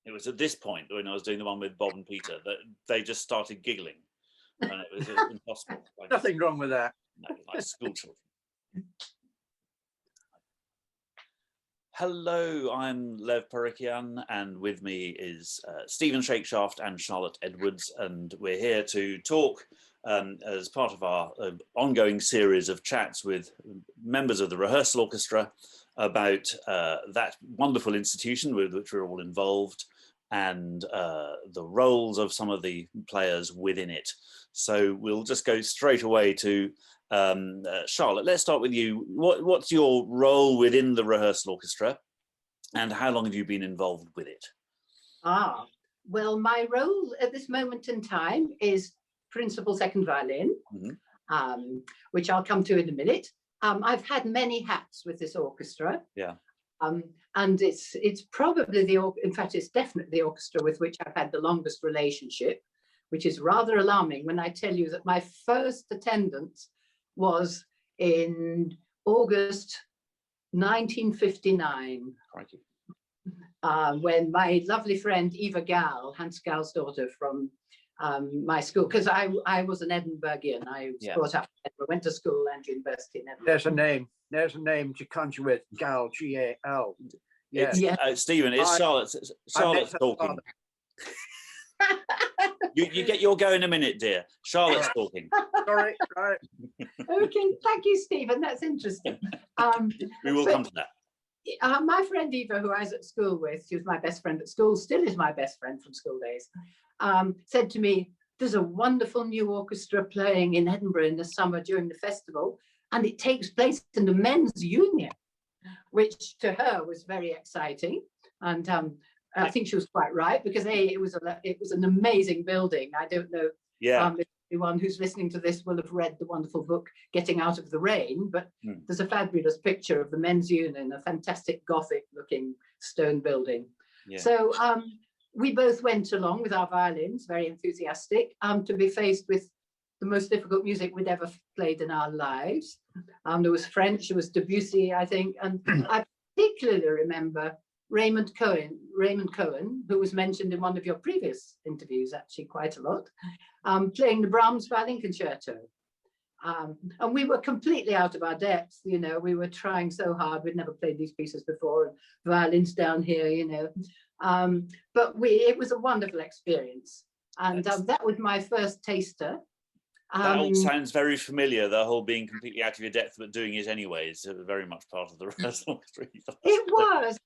It was at this point when I was doing the one with Bob and Peter that they just started giggling, and it was impossible. Nothing wrong with that. No, like school children. Hello, I'm Lev Parikian, and with me is Stephen Shakeshaft and Charlotte Edwards, and we're here to talk as part of our ongoing series of chats with members of the Rehearsal Orchestra about that wonderful institution with which we're all involved, and the roles of some of the players within it. So we'll just go straight away to Charlotte. Let's start with you. What's your role within the Rehearsal Orchestra, and how long have you been involved with it? Well, my role at this moment in time is principal second violin, which I'll come to in a minute. I've had many hats with this orchestra. Yeah. And it's probably in fact, it's definitely the orchestra with which I've had the longest relationship, which is rather alarming when I tell you that my first attendance was in August 1959, when my lovely friend Eva Gall, Hans Gall's daughter from my school, because I was an Edinburghian. I was brought up in Edinburgh, went to school and university in Edinburgh. There's a name to conjure with, Gall, G-A-L. Yeah. Stephen, it's Charlotte's talking. You'll go in a minute, dear. Charlotte's talking. Sorry. Okay, thank you, Stephen. That's interesting. We will come to that. My friend Eva, who I was at school with, she was my best friend at school, still is my best friend from school days, said to me, there's a wonderful new orchestra playing in Edinburgh in the summer during the festival, and it takes place in the Men's Union, which to her was very exciting. And I think she was quite right, because it was an amazing building. I don't know if anyone who's listening to this will have read the wonderful book Getting Out of the Rain, but there's a fabulous picture of the Men's Union, a fantastic Gothic looking stone building. Yeah. So we both went along with our violins, very enthusiastic, to be faced with the most difficult music we'd ever played in our lives. There was French, there was Debussy, I think, and I particularly remember Raymond Cohen, who was mentioned in one of your previous interviews, actually quite a lot, playing the Brahms Violin Concerto. And we were completely out of our depths, you know, we were trying so hard, we'd never played these pieces before, and violins down here, you know. But it was a wonderful experience. And that was my first taster. That all sounds very familiar, the whole being completely out of your depth, but doing it anyway is very much part of the Rehearsal Orchestra. It was.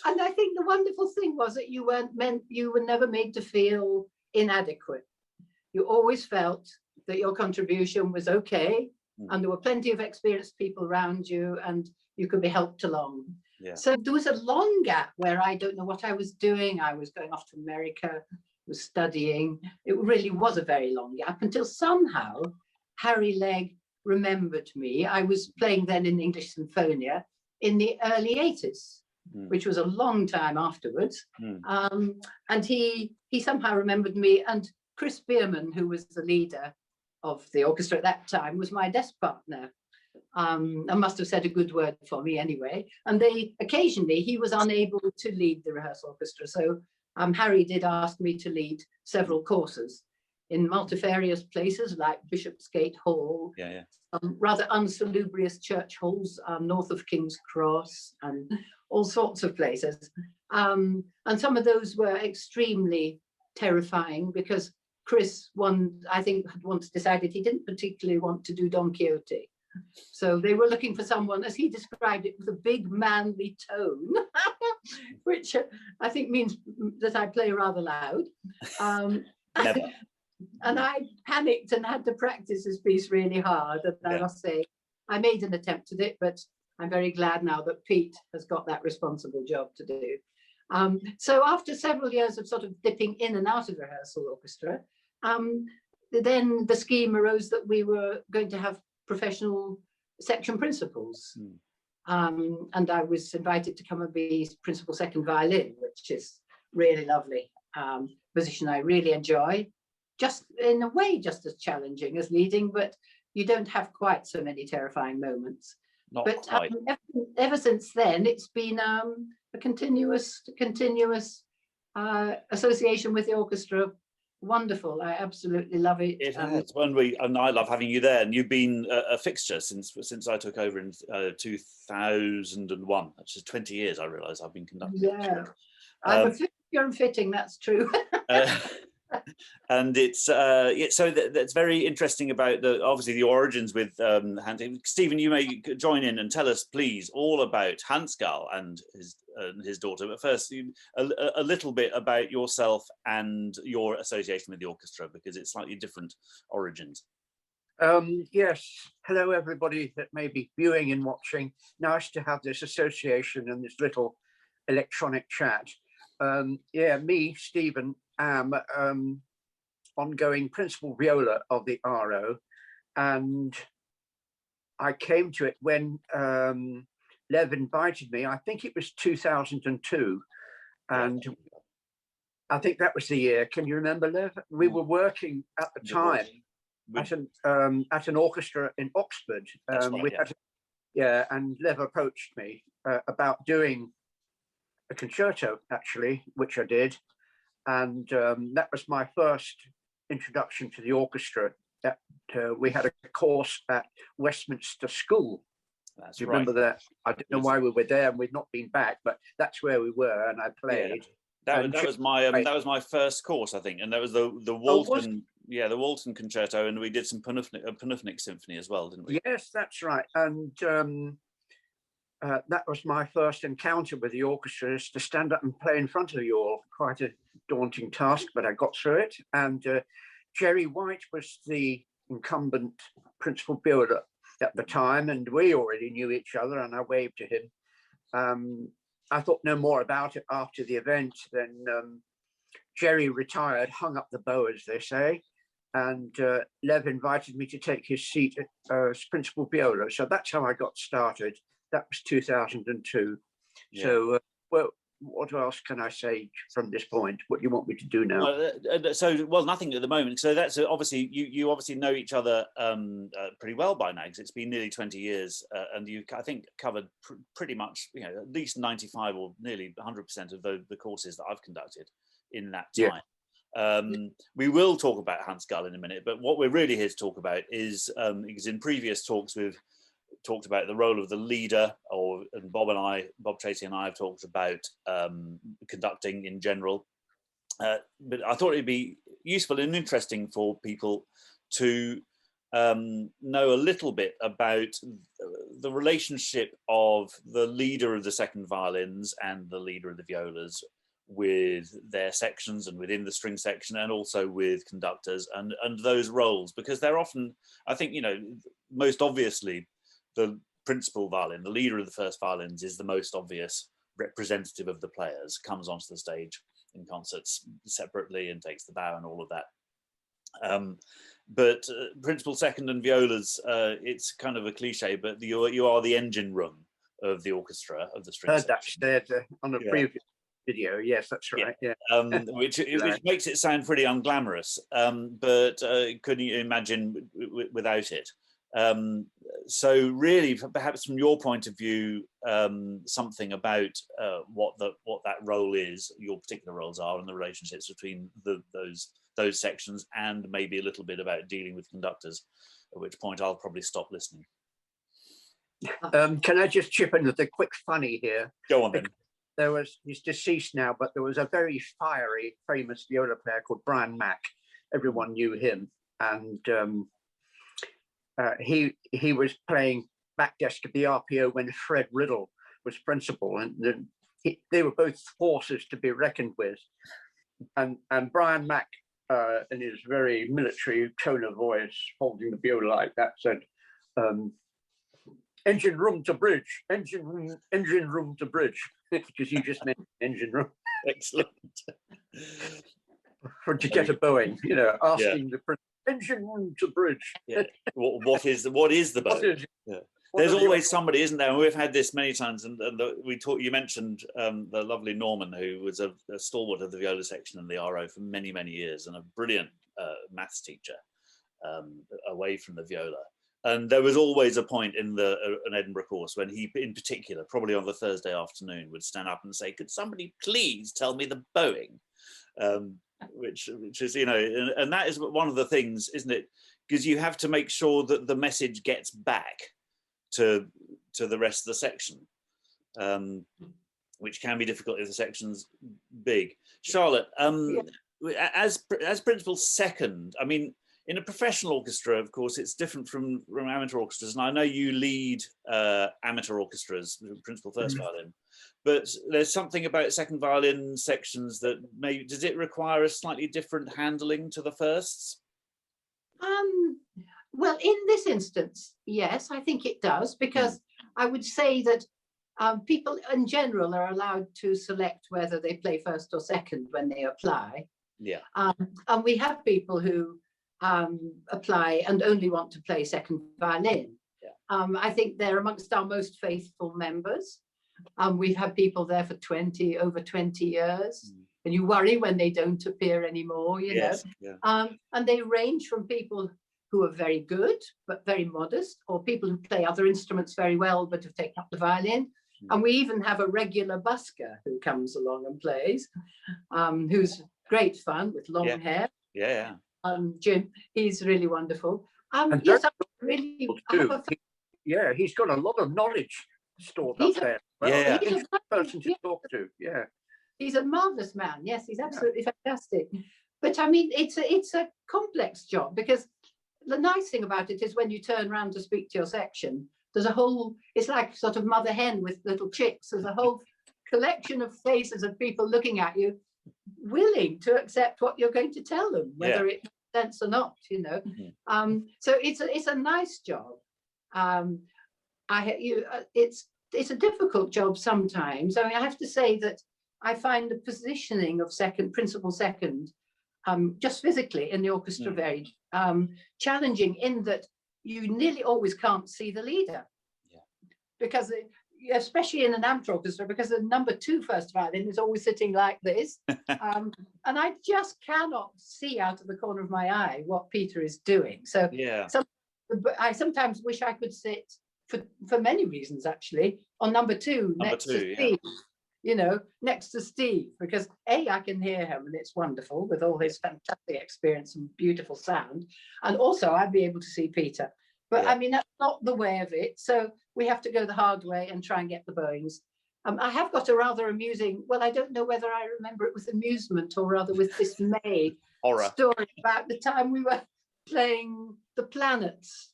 And I think the wonderful thing was that you were never made to feel inadequate. You always felt that your contribution was okay, and there were plenty of experienced people around you, and you could be helped along. Yeah. So there was a long gap where I don't know what I was doing. I was going off to America, was studying. It really was a very long gap until somehow Harry Legg remembered me. I was playing then in English Symphonia in the early 80s. Which was a long time afterwards. And he somehow remembered me, and Chris Bierman, who was the leader of the orchestra at that time, was my desk partner. And must have said a good word for me anyway. And occasionally he was unable to lead the rehearsal orchestra. So Harry did ask me to lead several courses in multifarious places like Bishopsgate Hall, rather unsalubrious church halls north of King's Cross, and all sorts of places. And some of those were extremely terrifying, because Chris, I think, had once decided he didn't particularly want to do Don Quixote. So they were looking for someone, as he described it, with a big manly tone, which I think means that I play rather loud. Never. And I panicked and had to practice this piece really hard. And I must say, I made an attempt at it, but I'm very glad now that Pete has got that responsible job to do. So after several years of sort of dipping in and out of the rehearsal orchestra, then the scheme arose that we were going to have professional section principals. And I was invited to come and be principal second violin, which is really lovely position I really enjoy. Just in a way, just as challenging as leading, but you don't have quite so many terrifying moments. But ever since then, it's been a continuous association with the orchestra, wonderful. I absolutely love it. It has. And I love having you there. And you've been a fixture since I took over in 2001. Which is 20 years. I realise I've been conducting. Yeah, I'm a fixture and fitting. That's true. And it's so that's very interesting about obviously the origins with Hans. Stephen, you may join in and tell us, please, all about Hansgal and his daughter. But first, a little bit about yourself and your association with the orchestra, because it's slightly different origins. Yes, hello everybody that may be viewing and watching. Nice to have this association and this little electronic chat. Yeah, me, Stephen, am ongoing principal viola of the RO, and I came to it when Lev invited me. I think it was 2002, and I think that was the year. Can you remember, Lev? We were working at the time at an orchestra in Oxford. And Lev approached me about doing a concerto, actually, which I did. And that was my first introduction to the orchestra. That we had a course at Westminster School. That's Do you remember that? I don't know why we were there and we've not been back, but that's where we were, and I played. Yeah. That was my first course, I think, and that was the Walton the Walton Concerto, and we did some Panufnik Symphony as well, didn't we? Yes, that's right. And that was my first encounter with the orchestra, is to stand up and play in front of you all. Quite a daunting task, but I got through it. And Jerry White was the incumbent principal viola at the time, and we already knew each other, and I waved to him. I thought no more about it after the event. Then Jerry retired, hung up the bow, as they say, and Lev invited me to take his seat as principal viola. So that's how I got started. That was 2002. Yeah. So, well, what else can I say from this point? What do you want me to do now? Well, nothing at the moment. So that's obviously, you obviously know each other pretty well by now, because it's been nearly 20 years, and you, I think, covered pretty much, at least 95 or nearly 100% of the courses that I've conducted in that time. Yeah. We will talk about Hansgal in a minute, but what we're really here to talk about is, because in previous talks we've talked about the role of the leader, and Bob Tracy and I have talked about conducting in general. But I thought it'd be useful and interesting for people to know a little bit about the relationship of the leader of the second violins and the leader of the violas with their sections and within the string section, and also with conductors and those roles, because they're often, I think, most obviously, the principal violin, the leader of the first violins, is the most obvious representative of the players, comes onto the stage in concerts separately and takes the bow and all of that. But principal, second and violas, it's kind of a cliche, but you are the engine room of the orchestra, of the string section. That's on a previous video. Yes, that's right. Yeah. Which makes it sound pretty unglamorous, but couldn't you imagine without it? So really, perhaps from your point of view, something about what that role is, your particular roles are, and the relationships between those sections, and maybe a little bit about dealing with conductors, at which point I'll probably stop listening. Can I just chip in with a quick funny here? Go on then. He's deceased now, but there was a very fiery, famous viola player called Brian Mack. Everyone knew him, and he was playing back desk at the RPO when Fred Riddle was principal, and they were both forces to be reckoned with. And Brian Mack, in his very military tone of voice, holding the viola like that, said, "Engine room to bridge, engine room to bridge," because you just mentioned engine room. Excellent. To get a Boeing, asking the engine room to bridge. Yeah. What is the boat? There's always somebody, isn't there? And we've had this many times, and you mentioned the lovely Norman, who was a stalwart of the viola section in the RO for many, many years, and a brilliant maths teacher away from the viola. And there was always a point in an Edinburgh course when he, in particular, probably on the Thursday afternoon, would stand up and say, "Could somebody please tell me the bowing?" Which is, you know, and that is one of the things, isn't it? Because you have to make sure that the message gets back to the rest of the section, which can be difficult if the section's big. Charlotte, as principal second, I mean, in a professional orchestra, of course, it's different from amateur orchestras. And I know you lead amateur orchestras, principal first violin, but there's something about second violin sections that maybe, does it require a slightly different handling to the firsts? Well, in this instance, yes, I think it does, because I would say that people in general are allowed to select whether they play first or second when they apply. Yeah. And we have people who apply and only want to play second violin. Yeah. I think they're amongst our most faithful members. We've had people there for over 20 years, and you worry when they don't appear anymore, you know. Yeah. And they range from people who are very good but very modest, or people who play other instruments very well but have taken up the violin. And we even have a regular busker who comes along and plays, who's great fun with long hair. Yeah. Jim, he's really wonderful. And yes, I really. Yeah, he's got a lot of knowledge stored up there. Well, he's a person to talk to. Yeah, he's a marvelous man. Yes, he's absolutely fantastic. But I mean, it's a complex job, because the nice thing about it is when you turn around to speak to your section, there's a whole, it's like sort of mother hen with little chicks. There's a whole collection of faces of people looking at you, willing to accept what you're going to tell them, whether it makes sense or not, you know. So it's a nice job. It's a difficult job sometimes. I mean, I have to say that I find the positioning of principal second, just physically in the orchestra very challenging, in that you nearly always can't see the leader, because especially in an amateur orchestra, because the number 2 first violin is always sitting like this, and I just cannot see out of the corner of my eye what Peter is doing. So I sometimes wish I could sit, for many reasons actually, on number 2 next to Steve. You know, next to Steve, because I can hear him and it's wonderful with all his fantastic experience and beautiful sound, and also I'd be able to see Peter. But I mean, that's not the way of it, so we have to go the hard way and try and get the bowings. I have got a rather amusing, well, I don't know whether I remember it with amusement or rather with dismay, story about the time we were playing the planets.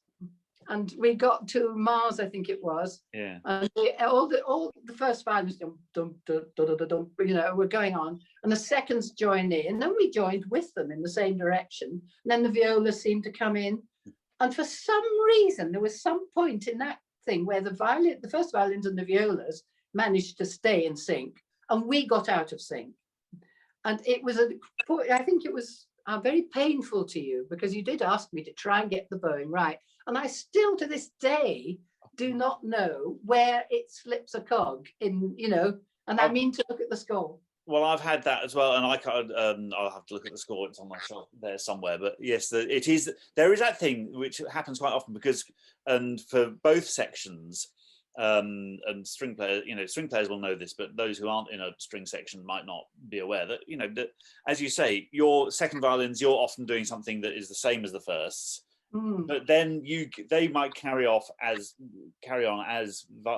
And we got to Mars, I think it was. Yeah. And all the first violins, dum, dum, dum, dum, dum, dum, you know, were going on, and the seconds joined in, and then we joined with them in the same direction. And then the violas seemed to come in, and for some reason there was some point in that thing where the first violins and the violas managed to stay in sync, and we got out of sync. And it was I think it was very painful to you, because you did ask me to try and get the bowing right. And I still, to this day, do not know where it slips a cog in, you know, and I mean to look at the score. Well, I've had that as well, and I can't, I'll have to look at the score, it's on my shelf there somewhere. But yes, there is that thing which happens quite often, because, and for both sections, and string players, you know, string players will know this, but those who aren't in a string section might not be aware that, you know, that, as you say, your second violins, you're often doing something that is the same as the firsts. But then they might carry on as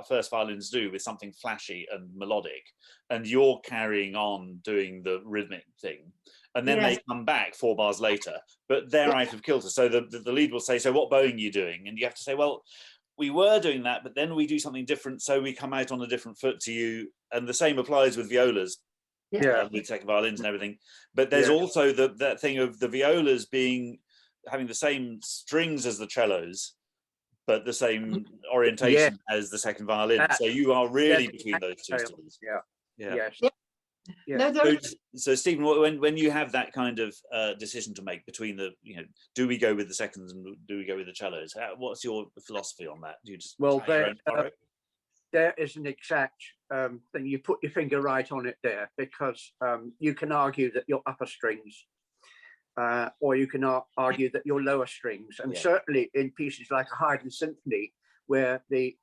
first violins do, with something flashy and melodic, and you're carrying on doing the rhythmic thing, and then they come back 4 bars later, but they're out of kilter. So the lead will say, "So what bowing are you doing?" And you have to say, "Well, we were doing that, but then we do something different, so we come out on a different foot to you." And the same applies with violas, with second violins and everything. But there's also that thing of the violas having the same strings as the cellos, but the same orientation as the second violin. So you are really between those two styles. So Stephen, when you have that kind of decision to make between the, you know, do we go with the seconds and do we go with the cellos? What's your philosophy on that? Do you just there is an exact thing. You put your finger right on it there, because you can argue that your upper strings or you can argue that you're lower strings. And certainly in pieces like a Haydn symphony, where the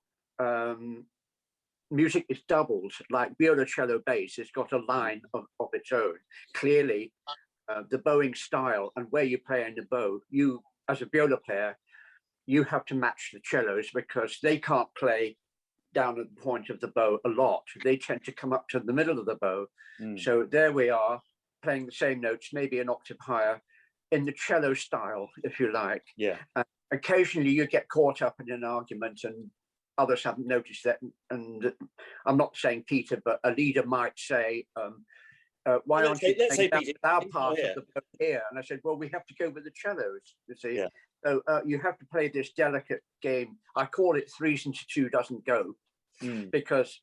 music is doubled, like viola, cello, bass, it's got a line of its own. Clearly, the bowing style and where you play in the bow, you, as a viola player, you have to match the cellos, because they can't play down at the point of the bow a lot. They tend to come up to the middle of the bow. So there we are, playing the same notes, maybe an octave higher, in the cello style, if you like. Occasionally you get caught up in an argument, and others haven't noticed that. And I'm not saying Peter, but a leader might say, why aren't you playing that with our part of the bow here? And I said, well, we have to go with the cellos, you see. So you have to play this delicate game. I call it 3s into 2 doesn't go, because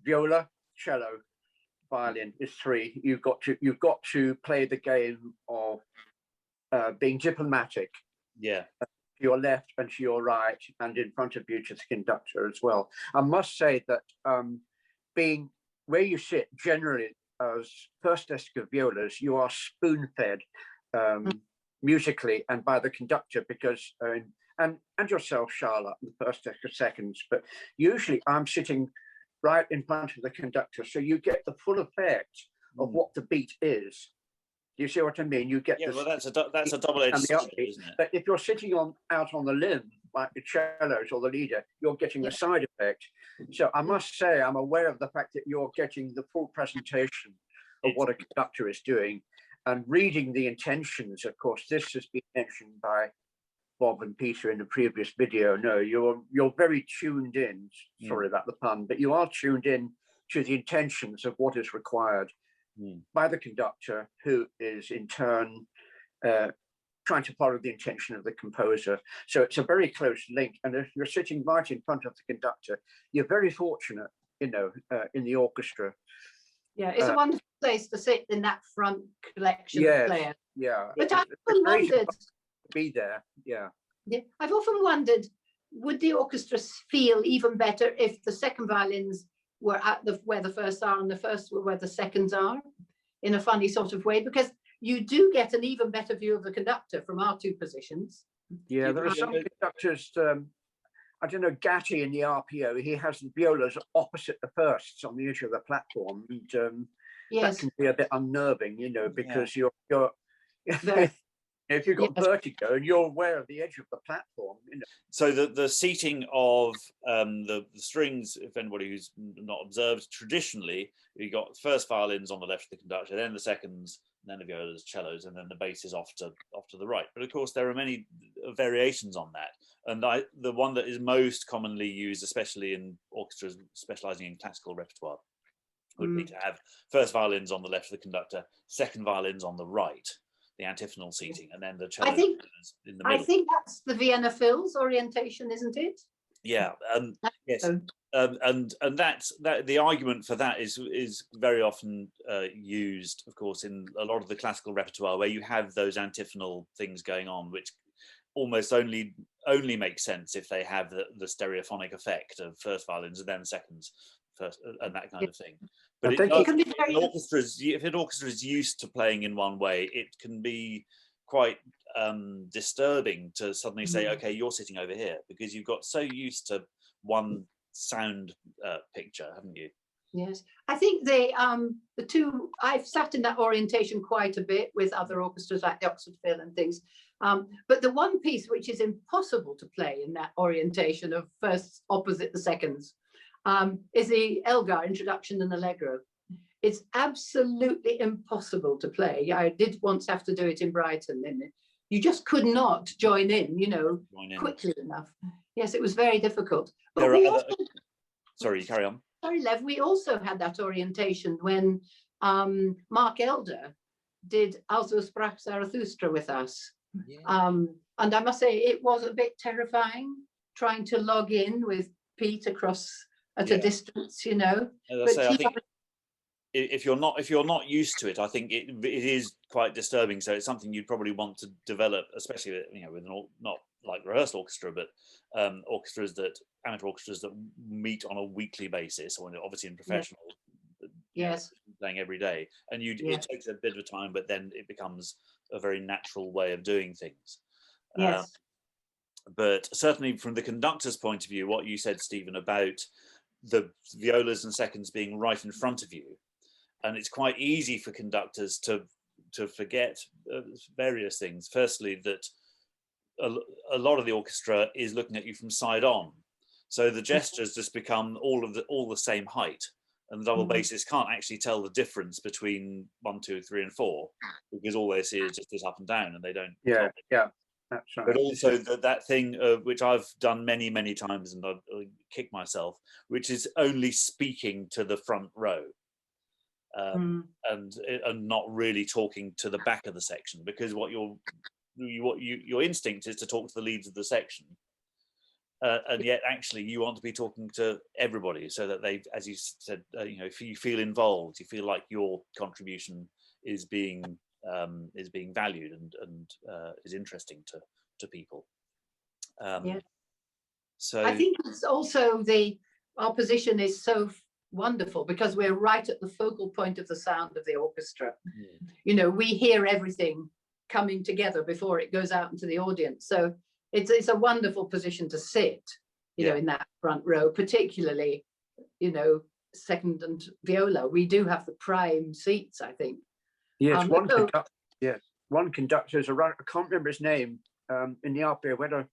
viola, cello, violin is 3. You've got to play the game of being diplomatic. To your left and to your right, and in front of you to the conductor as well. I must say that being where you sit, generally as first desk of violas, you are spoon-fed musically and by the conductor, because and yourself, Charlotte, the first desk of seconds, but usually I'm sitting right in front of the conductor, so you get the full effect of what the beat is. You see what I mean? You get well, that's a double-edged sword, isn't it? But if you're sitting out on the limb, like the cellos or the leader, you're getting the side effect. So I must say, I'm aware of the fact that you're getting the full presentation of what a conductor is doing, and reading the intentions. Of course, this has been mentioned by Bob and Peter in the previous video. No, you're very tuned in. Sorry about the pun, but you are tuned in to the intentions of what is required by the conductor, who is in turn trying to follow the intention of the composer. So it's a very close link. And if you're sitting right in front of the conductor, you're very fortunate, in the orchestra. It's a wonderful place to sit, in that front collection of players. But I've often wondered to be there. I've often wondered, would the orchestra feel even better if the second violins were at where the first are, and the first were where the seconds are, in a funny sort of way, because you do get an even better view of the conductor from our 2 positions. There are some conductors, I don't know, Gatti in the RPO, he has the violas opposite the firsts on the edge of the platform, and that can be a bit unnerving, because you're if you've got vertigo and you're aware of the edge of the platform. So the seating of the strings, if anybody who's not observed, traditionally you got first violins on the left of the conductor, then the seconds, then the violas, cellos, and then the bass is off to the right. But of course there are many variations on that, and the one that is most commonly used, especially in orchestras specializing in classical repertoire, would be to have first violins on the left of the conductor, second violins on the right, the antiphonal seating, and then the cello in the middle. I think that's the Vienna Phil's orientation, isn't it? Yes, and that's the argument for that is very often used, of course, in a lot of the classical repertoire, where you have those antiphonal things going on, which almost only make sense if they have the stereophonic effect of first violins and then seconds first, and that kind of thing. But if an orchestra is used to playing in one way, it can be quite disturbing to suddenly say, okay, you're sitting over here, because you've got so used to one sound picture, haven't you? Yes, I think the 2, I've sat in that orientation quite a bit with other orchestras like the Oxford Phil and things, but the one piece which is impossible to play in that orientation of firsts opposite the seconds is the Elgar Introduction and Allegro. It's absolutely impossible to play. I did once have to do it in Brighton, and you just could not join in, quickly enough. Yes, it was very difficult. But sorry, carry on. Sorry, Lev, we also had that orientation when Mark Elgar did Also sprach Zarathustra with us. And I must say, it was a bit terrifying trying to log in with Pete across at a distance, As I say, I think if you're not used to it, I think it is quite disturbing. So it's something you'd probably want to develop, especially with not like rehearsal orchestra, but amateur orchestras that meet on a weekly basis, or obviously in professional, playing every day. And it takes a bit of time, but then it becomes a very natural way of doing things. Yes. But certainly from the conductor's point of view, what you said, Stephen, about the violas and seconds being right in front of you, and it's quite easy for conductors to forget various things. Firstly, that a lot of the orchestra is looking at you from side on, so the gestures just become all the same height, and the double bassist can't actually tell the difference between 1, 2, 3, and 4, because all they see is just this up and down, and they don't. Yeah, that's right. But also that thing which I've done many, many times, and I kick myself, which is only speaking to the front row, and not really talking to the back of the section, because what your instinct is to talk to the leads of the section, and yet actually you want to be talking to everybody, so that they, as you said, if you feel involved, you feel like your contribution is being valued and is interesting to people. So I think it's also our position is so wonderful because we're right at the focal point of the sound of the orchestra. We hear everything coming together before it goes out into the audience. So it's a wonderful position to sit, in that front row, particularly, second and viola. We do have the prime seats, I think. Yes, one conductor is I can't remember his name, in the opera, whether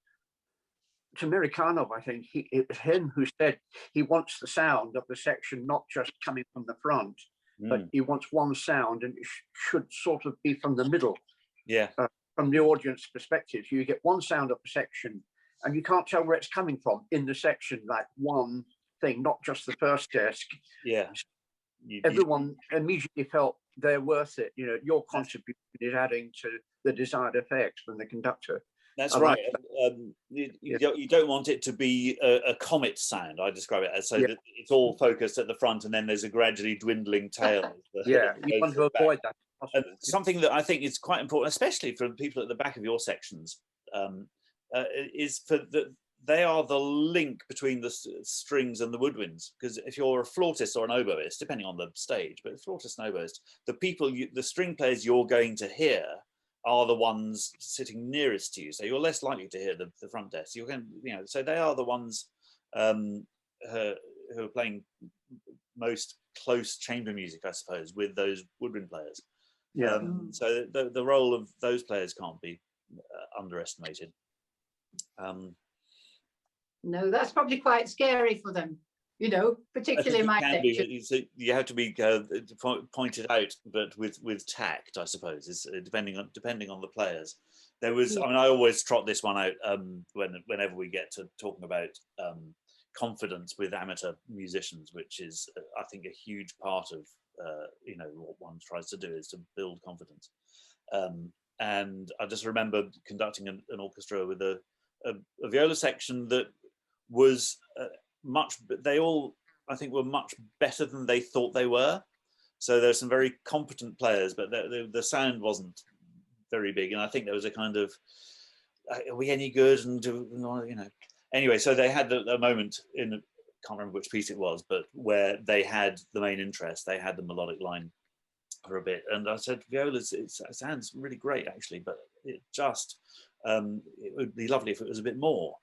it's Americano, I think. It was him who said he wants the sound of the section not just coming from the front, but he wants one sound, and it should sort of be from the middle. Yeah. From the audience perspective, you get one sound of the section, and you can't tell where it's coming from in the section, like one thing, not just the first desk. Yeah. Everyone immediately felt they're worth it. Your contribution is adding to the desired effect from the conductor. That's right. You don't want it to be a comet sound. I describe it as that it's all focused at the front, and then there's a gradually dwindling tail. You want to avoid that. And something that I think is quite important, especially for people at the back of your sections, is they are the link between the strings and the woodwinds. Because if you're a flautist or an oboist, depending on the stage, but flautist and oboist, the string players you're going to hear are the ones sitting nearest to you, so you're less likely to hear the front desk. You're going, so they are the ones who are playing most close chamber music, I suppose, with those woodwind players. So the role of those players can't be underestimated. No, that's probably quite scary for them, particularly my section. You have to be pointed out, but with tact, I suppose, is depending on the players. There was, I always trot this one out whenever we get to talking about confidence with amateur musicians, which is, I think, a huge part of what one tries to do is to build confidence. And I just remember conducting an orchestra with a viola section that was they all, I think, were much better than they thought they were. So there's some very competent players, but the sound wasn't very big. And I think there was a kind of, are we any good? And anyway, so they had a moment I can't remember which piece it was, but where they had the main interest, they had the melodic line for a bit. And I said, violas, it sounds really great, actually, but it would be lovely if it was a bit more.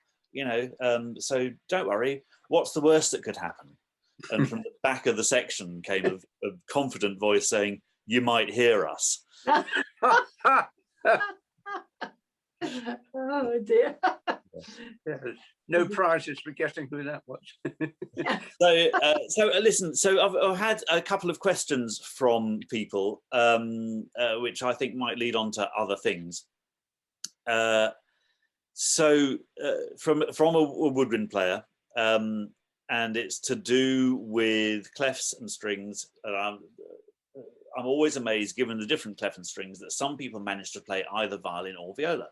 So don't worry, what's the worst that could happen? And from the back of the section came a confident voice saying, you might hear us. Oh dear. No prizes for guessing who that was. Listen, so I've had a couple of questions from people, which I think might lead on to other things. From a woodwind player, and it's to do with clefs and strings. I'm always amazed, given the different clef and strings, that some people manage to play either violin or viola.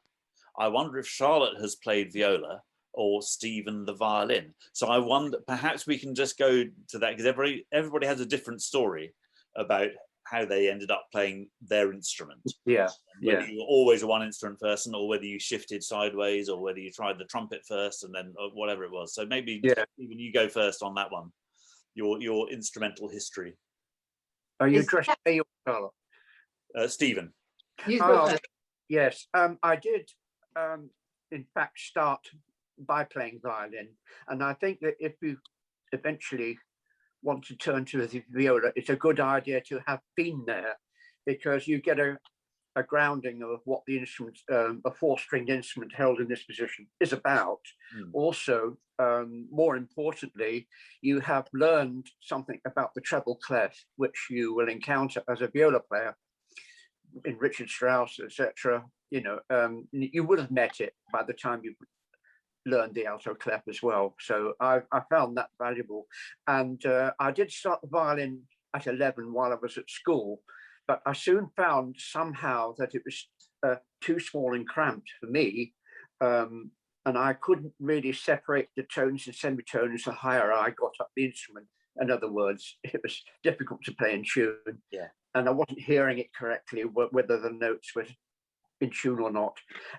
I wonder if Charlotte has played viola or Stephen the violin. So I wonder, perhaps we can just go to that, because everybody has a different story about how they ended up playing their instrument. Whether you were always a one instrument person, or whether you shifted sideways, or whether you tried the trumpet first and then whatever it was. So maybe even you go first on that one, your instrumental history. Are you addressing me or Charlotte? Stephen. You go first. Yes, I did, in fact, start by playing violin. And I think that if you eventually want to turn to the viola, it's a good idea to have been there, because you get a grounding of what the instrument, a four-stringed instrument held in this position, is about. Also, more importantly, you have learned something about the treble clef, which you will encounter as a viola player in Richard Strauss, etc. You know, you would have met it by the time you learned the alto clef as well. So I found that valuable. And I did start the violin at 11 while I was at school, but I soon found somehow that it was too small and cramped for me. And I couldn't really separate the tones and semitones the higher I got up the instrument. In other words, it was difficult to play in tune. Yeah. And I wasn't hearing it correctly, whether the notes were in tune or not.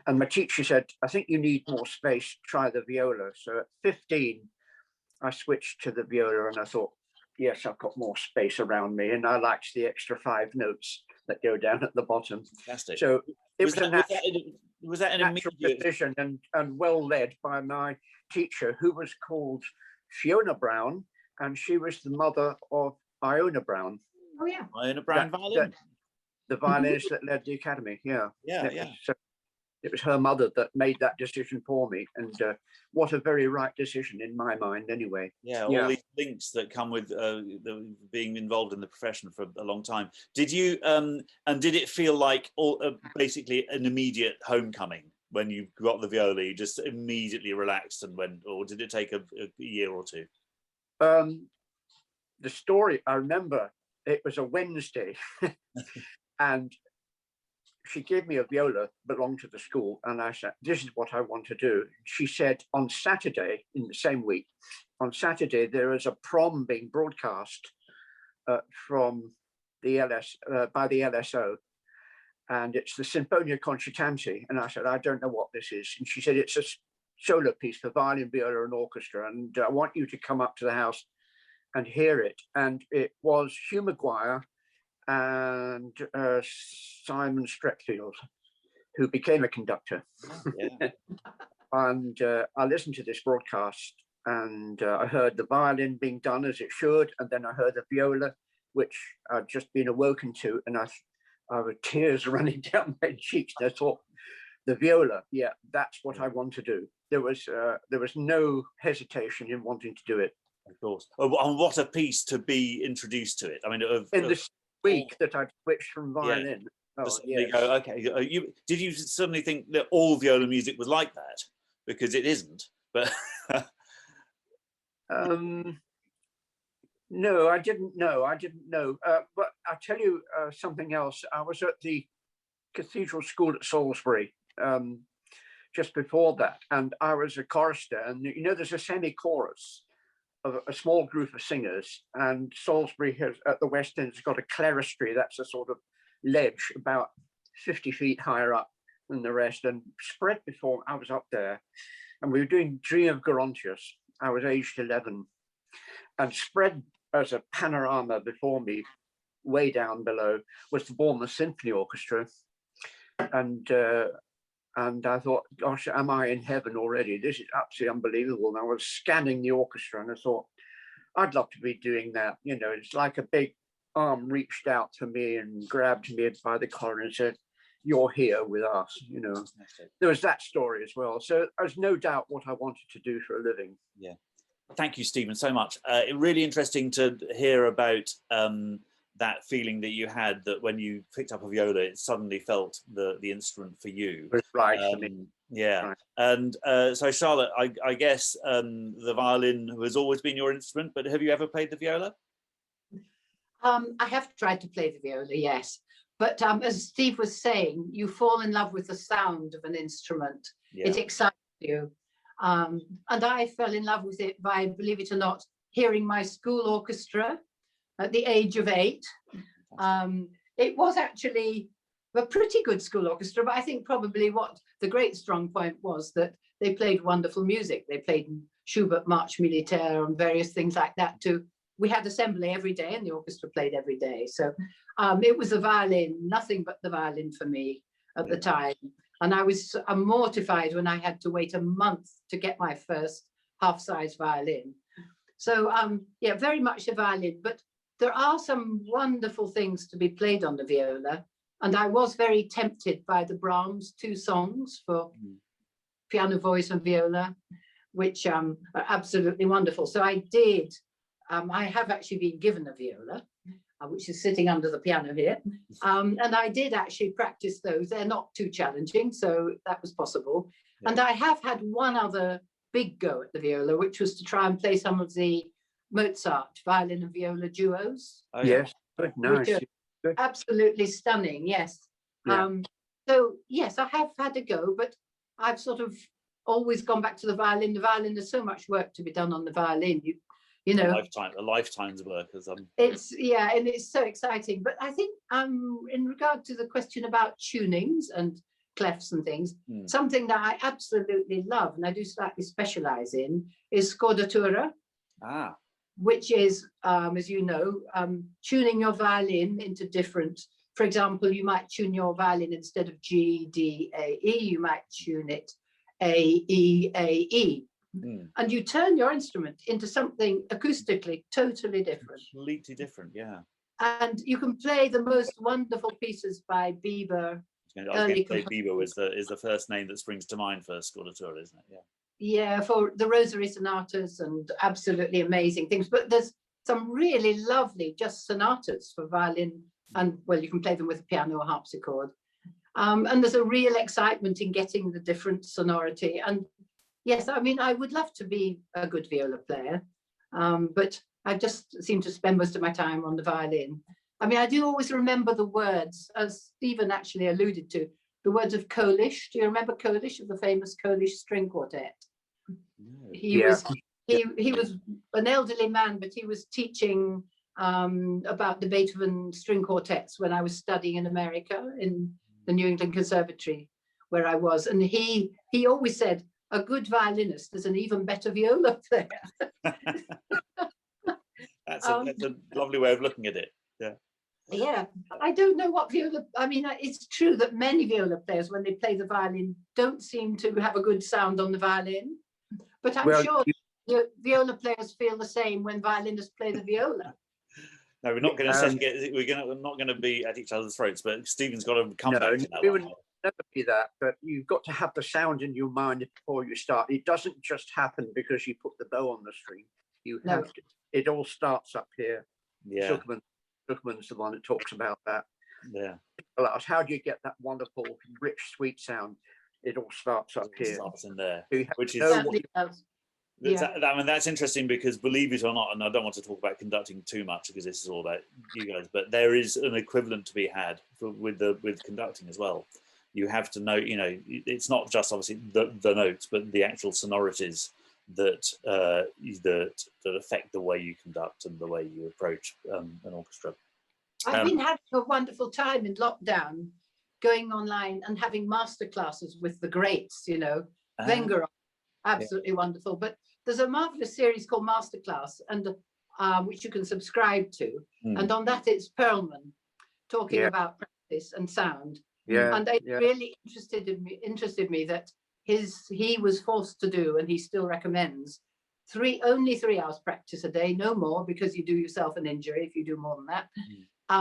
And my teacher said, I think you need more space, try the viola. So at 15, I switched to the viola, and I thought, yes, I've got more space around me, and I liked the extra 5 notes that go down at the bottom. Fantastic. So it was that an natural immediate decision, and well led by my teacher, who was called Fiona Brown, and she was the mother of Iona Brown. Oh yeah, Iona Brown violin. The violinist that led the academy. Yeah. Yeah. So it was her mother that made that decision for me, and what a very right decision in my mind, anyway. Yeah, all these links that come with being involved in the profession for a long time. Did you and did it feel like basically an immediate homecoming when you got the viola? You just immediately relaxed and went, or did it take a year or two? The story, I remember, it was a Wednesday, and she gave me a viola, belonged to the school, and I said, this is what I want to do. She said, on Saturday, in the same week, on Saturday, there is a prom being broadcast from the by the LSO, and it's the Symphonia Concertante. And I said, I don't know what this is. And she said, it's a solo piece for violin, viola, and orchestra, and I want you to come up to the house and hear it. And it was Hugh Maguire and Simon Streckfield, who became a conductor. And I listened to this broadcast, and I heard the violin being done as it should, and then I heard the viola, which I'd just been awoken to, and I had tears running down my cheeks. And I thought, the viola, yeah, that's what I want to do. There was no hesitation in wanting to do it. Of course. And what a piece to be introduced to it. I mean, in this week that I'd switched from violin. Yeah. Oh, yes. Go, okay. Did you suddenly think that all viola music was like that? Because it isn't. But no, I didn't know. But I'll tell you something else. I was at the Cathedral School at Salisbury just before that, and I was a chorister. And you know, there's a semi-chorus of a small group of singers, and Salisbury has, at the West End, has got a clerestory. That's a sort of ledge about 50 feet higher up than the rest, and spread before I was up there, and we were doing Dream of Gerontius. I was aged 11, and spread as a panorama before me, way down below, was the Bournemouth Symphony Orchestra. And I thought, gosh, am I in heaven already? This is absolutely unbelievable. And I was scanning the orchestra, and I thought, I'd love to be doing that. You know, it's like a big arm reached out to me and grabbed me by the collar and said, you're here with us. You know, there was that story as well. So there's no doubt what I wanted to do for a living. Yeah. Thank you, Stephen, so much. Really interesting to hear about that feeling that you had, that when you picked up a viola, it suddenly felt the instrument for you. Right for me. Yeah. Right. And so, Charlotte, I guess the violin has always been your instrument, but have you ever played the viola? I have tried to play the viola, yes. But as Steve was saying, you fall in love with the sound of an instrument. Yeah. It excites you. And I fell in love with it by, believe it or not, hearing my school orchestra at the age of 8. It was actually a pretty good school orchestra, but I think probably what the great strong point was that they played wonderful music. They played Schubert March Militaire and various things like that to we had assembly every day and the orchestra played every day. So it was the violin, nothing but the violin for me at the time. And I was mortified when I had to wait a month to get my first half-size violin. So yeah, very much a violin, but there are some wonderful things to be played on the viola. And I was very tempted by the Brahms 2 songs for piano, voice and viola, which are absolutely wonderful. So I did, I have actually been given a viola, which is sitting under the piano here. And I did actually practice those. They're not too challenging, so that was possible. Yeah. And I have had one other big go at the viola, which was to try and play some of the Mozart violin and viola duos. Oh, yes, nice. Absolutely stunning, yes. Yeah. So yes, I have had a go, but I've sort of always gone back to the violin. The violin, there's so much work to be done on the violin. You know, a lifetime's work. It's yeah, and it's so exciting. But I think in regard to the question about tunings and clefs and things, something that I absolutely love and I do slightly specialize in is scordatura. Which is, as you know, tuning your violin into different, for example, you might tune your violin instead of G, D, A, E, you might tune it A, E, A, E. And you turn your instrument into something acoustically totally different. Completely different, yeah. And you can play the most wonderful pieces by Bieber. I was going to say Bieber is the first name that springs to mind for scordatura, isn't it? Yeah. Yeah, for the Rosary sonatas and absolutely amazing things. But there's some really lovely just sonatas for violin, and well, you can play them with a piano or harpsichord. And there's a real excitement in getting the different sonority. And yes, I mean, I would love to be a good viola player, but I just seem to spend most of my time on the violin. I mean, I do always remember the words, as Stephen actually alluded to, the words of Kolisch. Do you remember Kolisch, of the famous Kolisch string quartet? He was an elderly man, but he was teaching about the Beethoven string quartets when I was studying in America in the New England Conservatory, where I was. And he always said, a good violinist is an even better viola player. That's a lovely way of looking at it. Yeah. Yeah, I don't know what viola, I mean, it's true that many viola players, when they play the violin, don't seem to have a good sound on the violin. But I'm sure the viola players feel the same when violinists play the viola. No, we're not going to we're not going to be at each other's throats, but Stephen's got to come back to that. We would never be that, but you've got to have the sound in your mind before you start. It doesn't just happen because you put the bow on the string. You have to, it all starts up here. Yeah. Schuckman's the one that talks about that. Yeah. How do you get that wonderful, rich, sweet sound? It all starts up here. Starts in there, which is I mean, that's interesting because, believe it or not, and I don't want to talk about conducting too much because this is all about you guys, but there is an equivalent to be had with conducting as well. You have to know, you know, it's not just obviously the notes, but the actual sonorities that affect the way you conduct and the way you approach an orchestra. I've been having a wonderful time in lockdown, going online and having master classes with the greats, you know, Wenger, absolutely wonderful. But there's a marvelous series called Masterclass, and which you can subscribe to. And on that, it's Perlman talking about practice and sound. And it really interested me that he was forced to do, and he still recommends, only 3 hours practice a day, no more, because you do yourself an injury if you do more than that.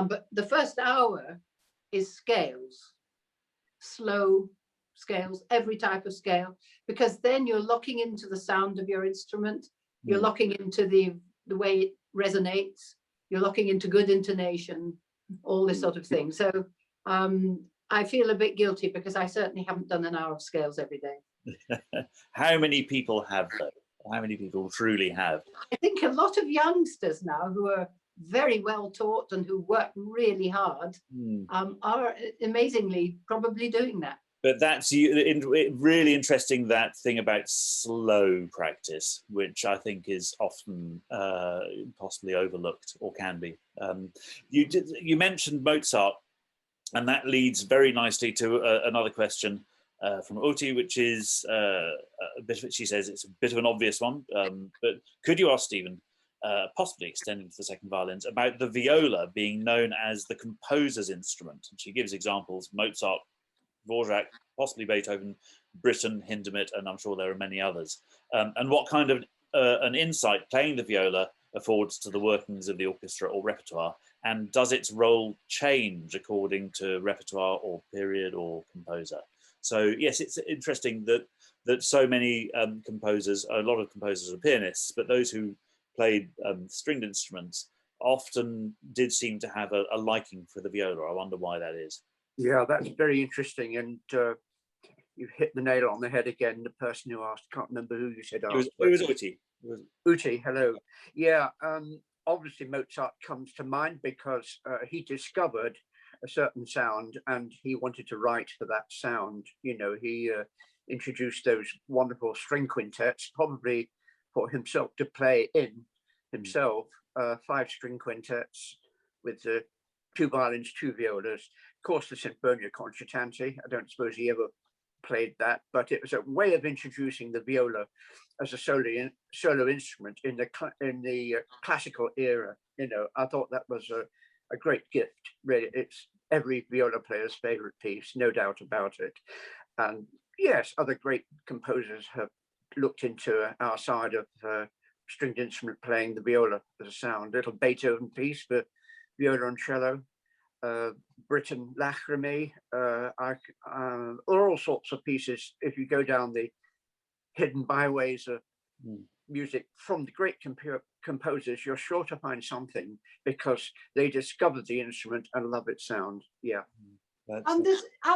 But the first hour is scales, slow scales, every type of scale, because then you're locking into the sound of your instrument, you're locking into the way it resonates, you're locking into good intonation, all this sort of thing. So I feel a bit guilty because I certainly haven't done an hour of scales every day. How many people have though? How many people truly have? I think a lot of youngsters now who are very well taught and who work really hard are amazingly probably doing that. But that's really interesting, that thing about slow practice, which I think is often possibly overlooked, or can be. You mentioned Mozart, and that leads very nicely to another question from Oti, which is a bit of it. She says it's a bit of an obvious one, but could you ask Stephen, possibly extending to the second violins, about the viola being known as the composer's instrument. And she gives examples: Mozart, Dvorak, possibly Beethoven, Britten, Hindemith, and I'm sure there are many others. And what kind of an insight playing the viola affords to the workings of the orchestra or repertoire, and does its role change according to repertoire or period or composer? So yes, it's interesting that so many composers, a lot of composers are pianists, but those who played stringed instruments often did seem to have a liking for the viola. I wonder why that is. Yeah, that's very interesting, and you've hit the nail on the head again. The person who asked, can't remember who you said asked. It was Uti. Uti, hello. Yeah, obviously Mozart comes to mind because he discovered a certain sound and he wanted to write for that sound. You know, he introduced those wonderful string quintets, probably for himself to play in himself, 5-string quintets with 2 violins, 2 violas. Of course, the Symphonia Concertante. I don't suppose he ever played that, but it was a way of introducing the viola as a solo instrument in the classical era. You know, I thought that was a great gift. Really, it's every viola player's favorite piece, no doubt about it. And yes, other great composers have looked into our side of stringed instrument playing the viola as a sound. Little Beethoven piece for viola and cello. Britten Lacrimae, all sorts of pieces. If you go down the hidden byways of music from the great composers, you're sure to find something because they discovered the instrument and love its sound. Yeah.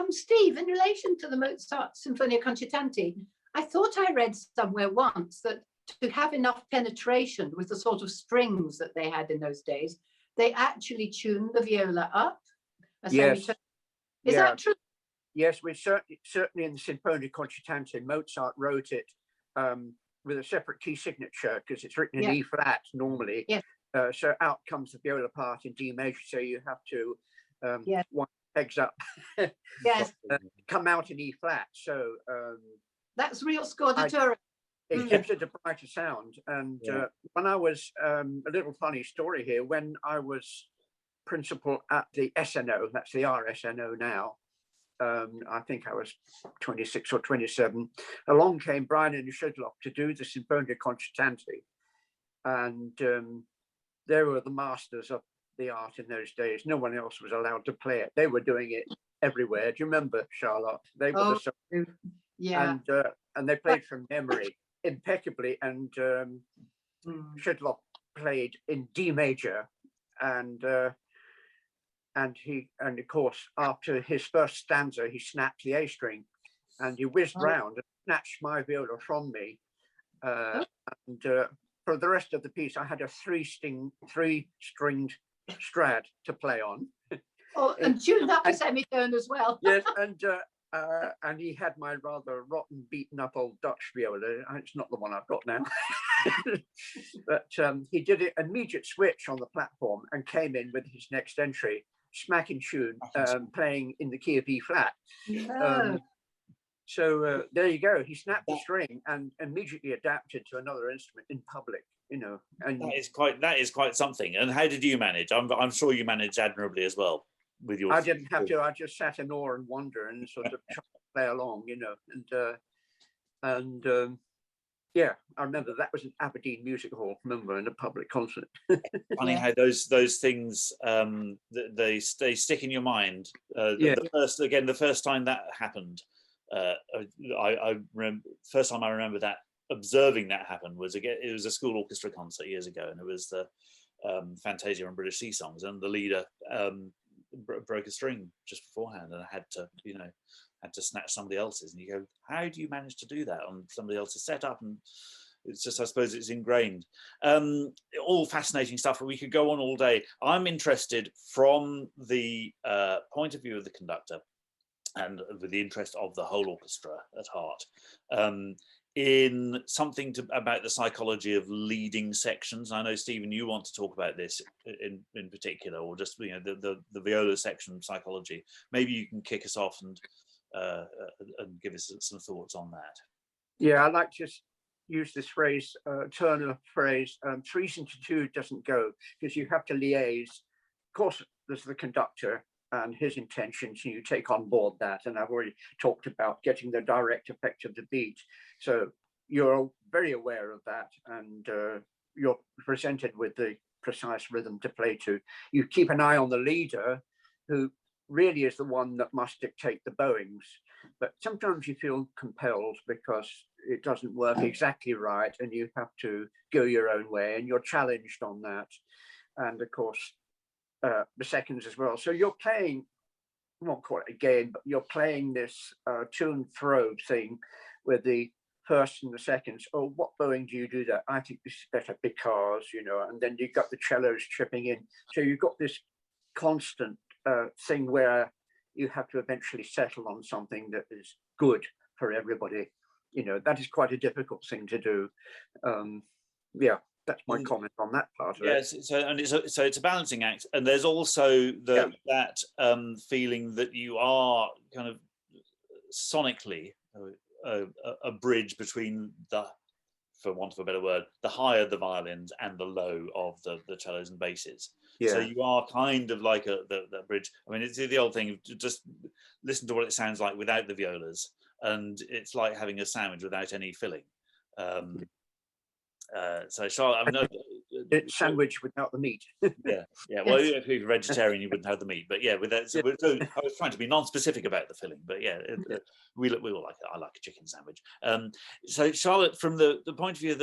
Steve, in relation to the Mozart Symphonia Concertante, I thought I read somewhere once that to have enough penetration with the sort of strings that they had in those days, they actually tuned the viola up. Yes. Is that true? Yes, we certainly in the Symphonia Concertante, Mozart wrote it with a separate key signature because it's written in E flat normally. Yes. So out comes the viola part in D major. So you have to one pegs up, yes, come out in E flat. So that's real scordatura. It gives it a brighter sound. And when I was a little funny story here, when I was principal at the SNO, that's the RSNO now, I think I was 26 or 27, along came Brian and Shedlock to do the Symphonia Concertante. And they were the masters of the art in those days. No one else was allowed to play it. They were doing it everywhere. Do you remember, Charlotte? They were and they played from memory impeccably. And Shedlock played in D major, and of course after his first stanza he snapped the A string and he whizzed round and snatched my viola from me, and for the rest of the piece I had a 3-stringed Strad to play on. And tuned up a semitone as well. Yes, and he had my rather rotten, beaten up old Dutch viola. It's not the one I've got now. But he did an immediate switch on the platform and came in with his next entry, smack in tune, playing in the key of E flat. So there you go. He snapped the string and immediately adapted to another instrument in public. You know, and that is quite something. And how did you manage? I'm sure you managed admirably as well with your. I didn't have to. I just sat in awe and wonder and sort of try to play along. You know, and yeah, I remember that was an Aberdeen Music Hall. Remember, in a public concert. Funny how those things they stick in your mind. The first time that happened, I remember. First time I remember that observing that happen was it was a school orchestra concert years ago, and it was the Fantasia and British Sea Songs, and the leader broke a string just beforehand, and I had to snatch somebody else's. And you go, how do you manage to do that on somebody else's setup? And it's just, I suppose it's ingrained. All fascinating stuff, but we could go on all day. I'm interested from the point of view of the conductor and with the interest of the whole orchestra at heart, in something about the psychology of leading sections. I know, Stephen, you want to talk about this in particular, or just the viola section psychology. Maybe you can kick us off and give us some thoughts on that. Yeah, I'd like to use this phrase, Turner phrase, 3s into 2 doesn't go, because you have to liaise. Of course, there's the conductor and his intentions, and you take on board that. And I've already talked about getting the direct effect of the beat. So you're very aware of that, and you're presented with the precise rhythm to play to. You keep an eye on the leader, who really is the one that must dictate the bowings. But sometimes you feel compelled because it doesn't work exactly right, and you have to go your own way, and you're challenged on that. And of course, the seconds as well. So you're playing, I won't call it a game, but you're playing this to and fro thing with the first and the seconds. Oh, what bowing do you do that? I think this is better because, you know, and then you've got the cellos chipping in. So you've got this constant thing where you have to eventually settle on something that is good for everybody. You know, that is quite a difficult thing to do. Yeah, that's my comment on that part of it. Yes, so it's a balancing act, and there's also that feeling that you are kind of sonically a bridge between the, for want of a better word, the higher the violins and the low of the cellos and basses. Yeah. So you are kind of like the bridge. I mean, it's the old thing, just listen to what it sounds like without the violas, and it's like having a sandwich without any filling. So Charlotte, I mean, it's sandwich without the meat. yeah. Well, if you're vegetarian, you wouldn't have the meat, but yeah, with that. So I was trying to be non-specific about the filling, but yeah, we all like it. I like a chicken sandwich. So Charlotte, from the point of view of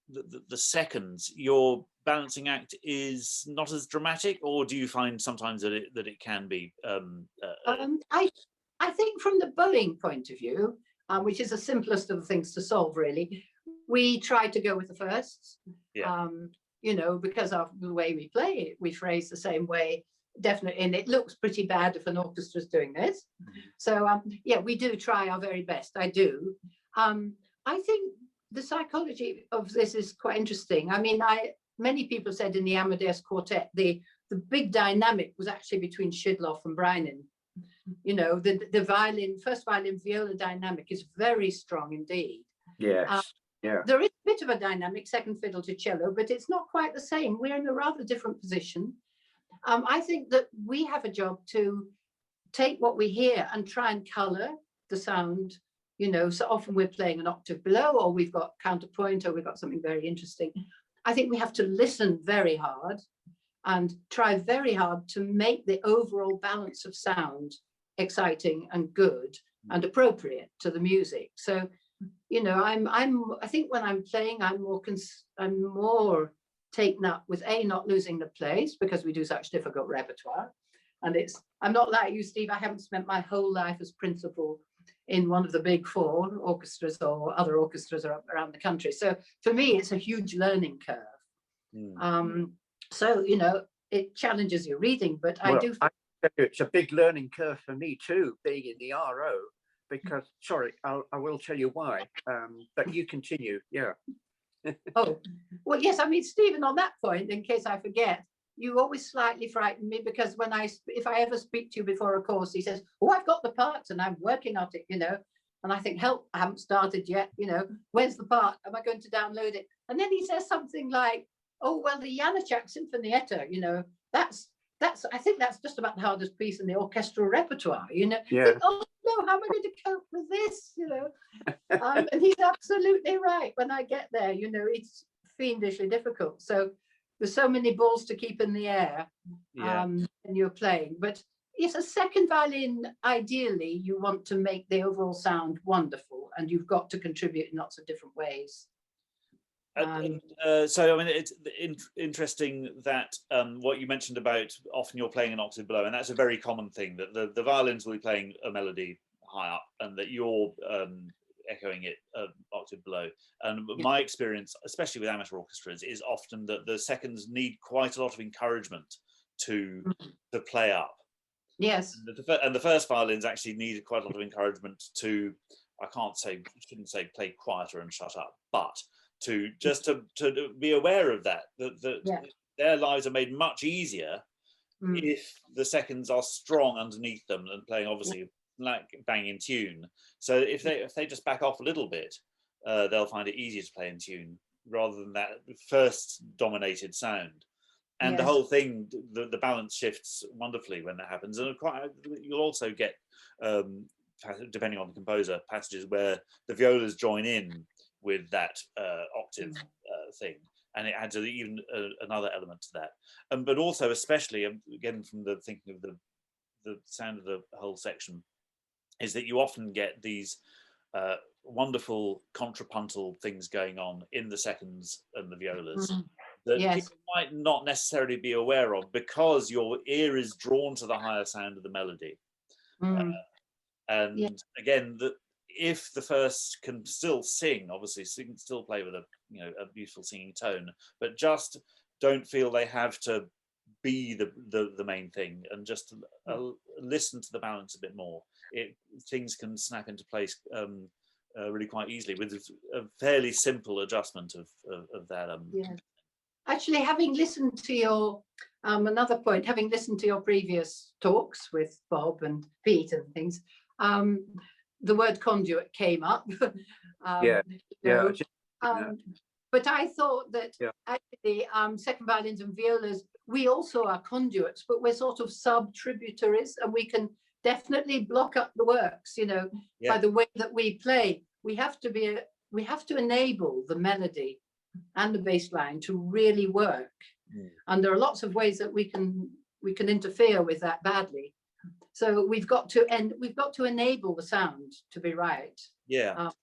the seconds, your balancing act is not as dramatic, or do you find sometimes that it can be? I think from the bowing point of view, which is the simplest of the things to solve, really. We try to go with the firsts, you know, because of the way we play it. We phrase the same way, definitely, and it looks pretty bad if an orchestra is doing this. So, yeah, we do try our very best. I do. I think the psychology of this is quite interesting. I mean, many people said in the Amadeus Quartet, the big dynamic was actually between Schidlof and Breinen. You know, the violin, first violin viola dynamic is very strong indeed. Yes. There is a bit of a dynamic, second fiddle to cello, but it's not quite the same. We're in a rather different position. I think that we have a job to take what we hear and try and colour the sound. You know, so often we're playing an octave below, or we've got counterpoint, or we've got something very interesting. I think we have to listen very hard and try very hard to make the overall balance of sound exciting and good and appropriate to the music. So, you know, I think when I'm playing, I'm more taken up with not losing the place, because we do such difficult repertoire. And I'm not like you, Steve. I haven't spent my whole life as principal in one of the big four orchestras or other orchestras around the country. So for me, it's a huge learning curve. So, you know, it challenges your reading, but I do. It's a big learning curve for me too, being in the RO. Because, sorry, I will tell you why, but you continue, yeah. Oh, well, yes, I mean, Stephen, on that point, in case I forget, you always slightly frighten me, because if I ever speak to you before a course, he says, oh, I've got the parts and I'm working on it, you know, and I think, help, I haven't started yet, you know, where's the part? Am I going to download it? And then he says something like, oh, well, the Janacek Sinfonietta, you know, I think that's just about the hardest piece in the orchestral repertoire, you know. Yeah. Think, oh no, how am I going to cope with this, you know? And he's absolutely right. When I get there, you know, it's fiendishly difficult. So there's so many balls to keep in the air when you're playing. But yes, a second violin, ideally, you want to make the overall sound wonderful, and you've got to contribute in lots of different ways. So I mean, it's interesting that what you mentioned about often you're playing an octave below, and that's a very common thing, that the violins will be playing a melody high up and that you're echoing it octave below. And my experience, especially with amateur orchestras, is often that the seconds need quite a lot of encouragement to play up. Yes. And the first violins actually need quite a lot of encouragement to, shouldn't say play quieter and shut up, but to be aware of that their lives are made much easier if the seconds are strong underneath them and playing obviously like bang in tune. So if they just back off a little bit, they'll find it easier to play in tune rather than that first dominated sound. And the Yes. whole thing, the balance shifts wonderfully when that happens. And you'll also get, depending on the composer, passages where the violas join in with that octave thing, and it adds even another element to that. But also, especially again from the thinking of the sound of the whole section, is that you often get these wonderful contrapuntal things going on in the seconds and the violas that people might not necessarily be aware of, because your ear is drawn to the higher sound of the melody. Again, if the first can still sing, obviously still play with a beautiful singing tone, but just don't feel they have to be the main thing, and just listen to the balance a bit more. Things can snap into place really quite easily with a fairly simple adjustment of that. Actually, having listened to your another point, having listened to your previous talks with Bob and Pete and things, the word conduit came up. But I thought that actually second violins and violas, we also are conduits, but we're sort of sub-tributaries, and we can definitely block up the works, by the way that we play. We have to enable the melody and the bass line to really work. And there are lots of ways that we can interfere with that badly. So we've got to enable the sound to be right.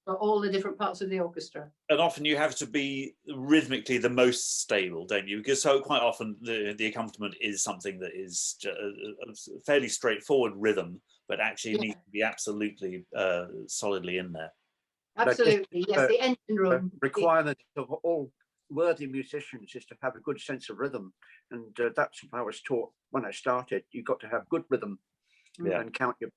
For all the different parts of the orchestra. And often you have to be rhythmically the most stable, don't you? Because so quite often the accompaniment is something that is a fairly straightforward rhythm, but actually needs to be absolutely solidly in there. Absolutely, yes. The engine room. The requirement of all worthy musicians is to have a good sense of rhythm, and that's what I was taught when I started. You've got to have good rhythm and count your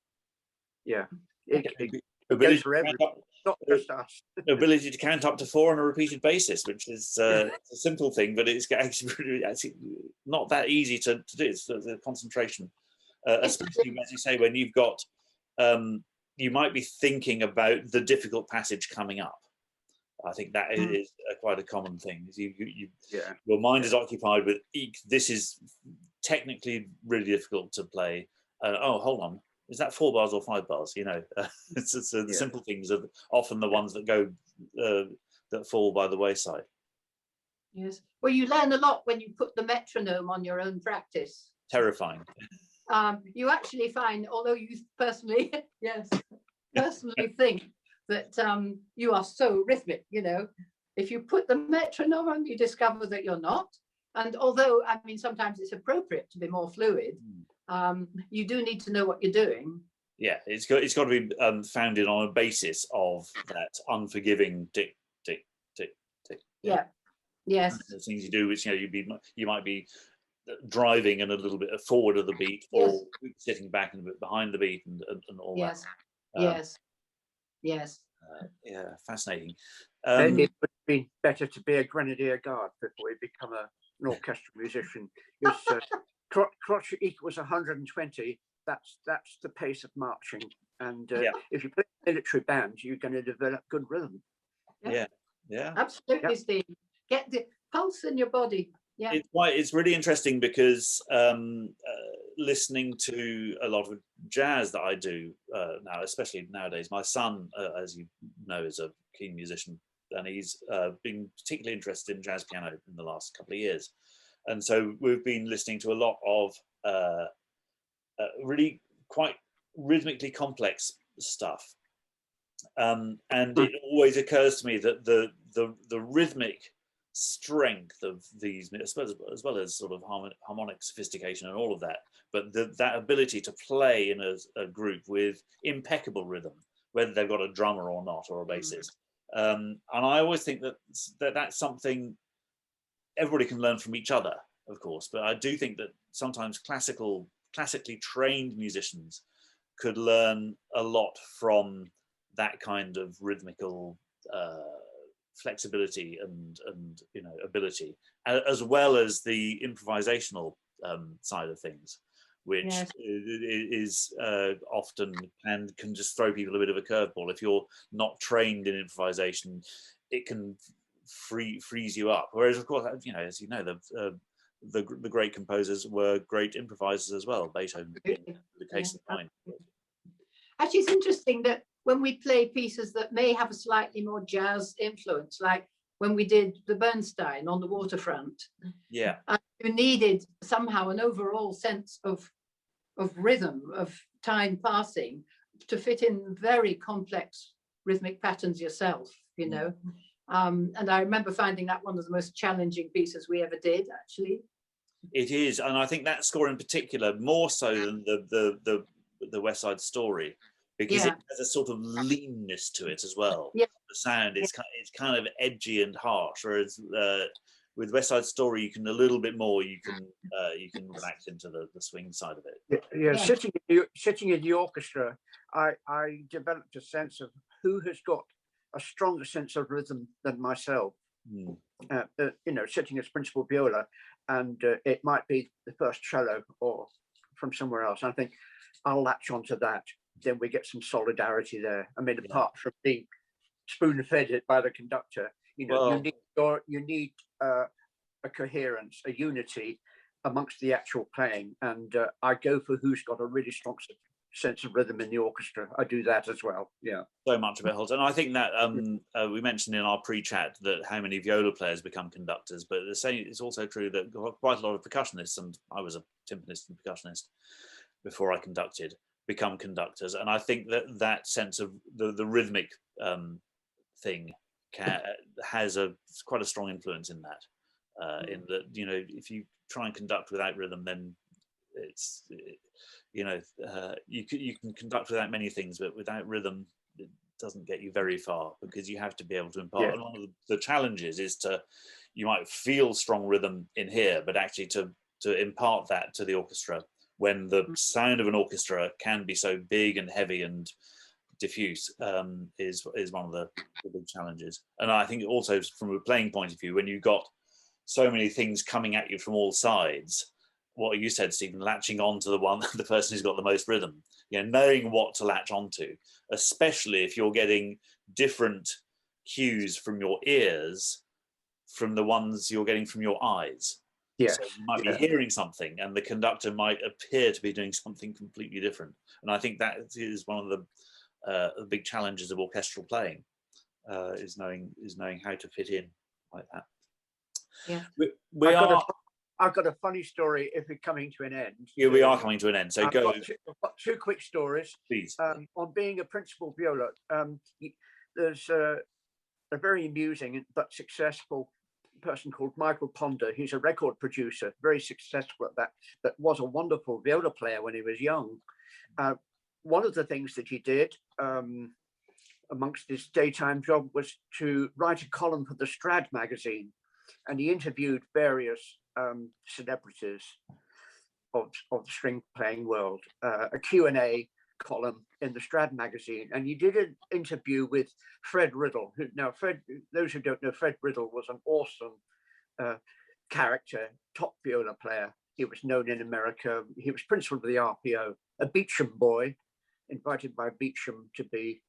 ability to count up to 4 on a repeated basis, which is a simple thing, but it's actually not that easy to do. It's the concentration, especially as you say, when you've got you might be thinking about the difficult passage coming up. I think that is quite a common thing. Your mind is occupied with this is technically really difficult to play. Hold on, is that 4 bars or 5 bars? It's the simple things are often the ones that go that fall by the wayside. Yes. Well, you learn a lot when you put the metronome on your own practice. Terrifying. You actually find, although you personally, think that you are so rhythmic, if you put the metronome on, you discover that you're not. And although, sometimes it's appropriate to be more fluid, you do need to know what you're doing. Yeah, it's got to be founded on a basis of that unforgiving tick, tick, tick, tick. Yeah. Yes. The things you do, which you might be driving and a little bit forward of the beat, or sitting back and a bit behind the beat, and all that. Yes. Fascinating. It would be better to be a grenadier guard before you become an orchestral musician. Crotchet equals 120. That's the pace of marching, and if you play military band, you're going to develop good rhythm. Yeah. Absolutely, Steve. Get the pulse in your body. Yeah. It's really interesting because listening to a lot of jazz that I do now, especially nowadays. My son, as you know, is a keen musician, and he's been particularly interested in jazz piano in the last couple of years. And so we've been listening to a lot of really quite rhythmically complex stuff. And it always occurs to me that the rhythmic strength of these, as well as sort of harmonic sophistication and all of that, but that ability to play in a group with impeccable rhythm, whether they've got a drummer or not, or a bassist. And I always think that's something everybody can learn from each other, of course, but I do think that sometimes classically trained musicians could learn a lot from that kind of rhythmical flexibility and ability, as well as the improvisational side of things. which Yes. is often can just throw people a bit of a curveball. If you're not trained in improvisation, it can freeze you up. Whereas, of course, you know, as you know, the great composers were great improvisers as well. Beethoven being the case in point. Actually, it's interesting that when we play pieces that may have a slightly more jazz influence, like when we did the Bernstein on the waterfront, yeah, you needed somehow an overall sense of rhythm, of time passing, to fit in very complex rhythmic patterns yourself, you know. And I remember finding that one of the most challenging pieces we ever did, actually. It is, and I think that score in particular, more so than the West Side Story, because it has a sort of leanness to it as well. Yeah. The sound is kind of edgy and harsh, whereas with West Side Story, you can a little bit more. You can relax into the swing side of it. Yeah. Sitting in the orchestra, I developed a sense of who has got a stronger sense of rhythm than myself. You know, sitting as principal viola, and it might be the first cello or from somewhere else. I think I'll latch onto that. Then we get some solidarity there. I mean, apart from being spoon-fed by the conductor, you know, you need a coherence, a unity amongst the actual playing. And I go for who's got a really strong sense of rhythm in the orchestra. I do that as well. Yeah. So much of it holds. And I think that we mentioned in our pre-chat that how many viola players become conductors, but the same, it's also true that quite a lot of percussionists, and I was a timpanist and percussionist before I conducted, become conductors. And I think that sense of the rhythmic thing has quite a strong influence in that. In that, you know, if you try and conduct without rhythm, then you know, you can conduct without many things, but without rhythm, it doesn't get you very far, because you have to be able to impart. Yeah. And one of the challenges is you might feel strong rhythm in here, but actually to impart that to the orchestra, when the sound of an orchestra can be so big and heavy and diffuse, is one of the big challenges. And I think also from a playing point of view, when you've got so many things coming at you from all sides, what you said, Stephen, latching on to the person who's got the most rhythm, you know, knowing what to latch onto, especially if you're getting different cues from your ears from the ones you're getting from your eyes. Yes. So you might be hearing something and the conductor might appear to be doing something completely different. And I think that is one of the big challenges of orchestral playing, is knowing how to fit in like that. Yeah. I've got a funny story if we're coming to an end. Yeah, we are coming to an end. So I've got two quick stories. Please. On being a principal viola, there's a very amusing but successful person called Michael Ponder. He's a record producer, very successful at that, but was a wonderful viola player when he was young. One of the things that he did amongst his daytime job was to write a column for the Strad magazine, and he interviewed various celebrities of the string playing world, a Q&A column in the Strad magazine, and he did an interview with Fred Riddle. Now, those who don't know, Fred Riddle was an awesome character, top viola player. He was known in America. He was principal of the RPO, a Beecham boy, invited by Beecham to be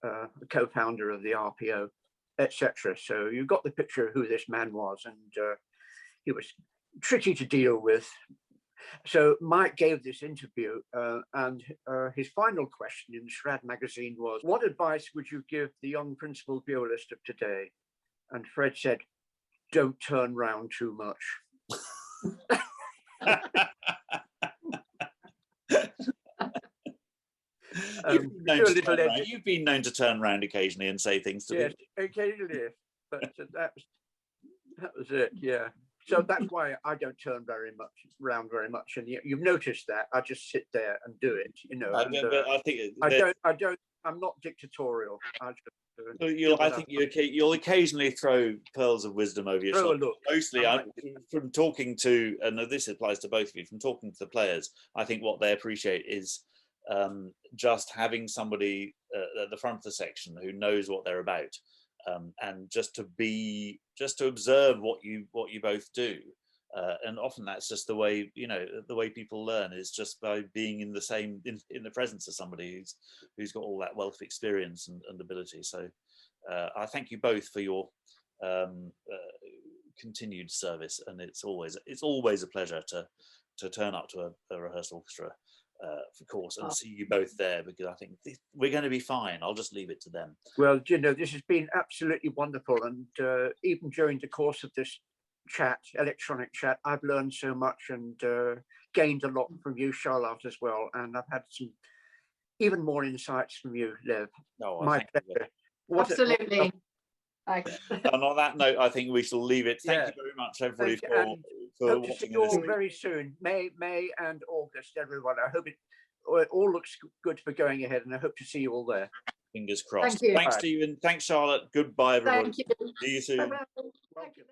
a co-founder of the RPO, etc. So you got the picture of who this man was, and he was tricky to deal with. So Mike gave this interview, and his final question in the Strad magazine was, what advice would you give the young principal violist of today? And Fred said, don't turn round too much. You've been known to turn round occasionally and say things to people. Occasionally, but that was it, yeah. So that's why I don't turn round very much, and you've noticed that I just sit there and do it, you know. I'm not dictatorial. I think you'll occasionally throw pearls of wisdom over your shoulder. Mostly, from talking to, and this applies to both of you, from talking to the players, I think what they appreciate is just having somebody at the front of the section who knows what they're about. And just to observe what you both do, And often that's just the way, you know, the way people learn is just by being in the presence of somebody who's got all that wealth of experience and ability. So I thank you both for your continued service, and it's always a pleasure to turn up to a rehearsal orchestra of course, and see you both there, because I think we're going to be fine. I'll just leave it to them. Well, you know, this has been absolutely wonderful, and even during the course of this chat, electronic chat, I've learned so much and gained a lot from you, Charlotte, as well, and I've had some even more insights from you, Lev. Oh, my pleasure. Absolutely. Thanks. And on that note, I think we shall leave it. Thank you very much, everybody, for hope to see watching. you all very soon. May and August, everyone. I hope it all looks good for going ahead, and I hope to see you all there. Fingers crossed. Thank you. Thanks, Stephen. Thanks, Charlotte. Goodbye, everybody. Thank you. See you soon. Bye-bye. Thank you.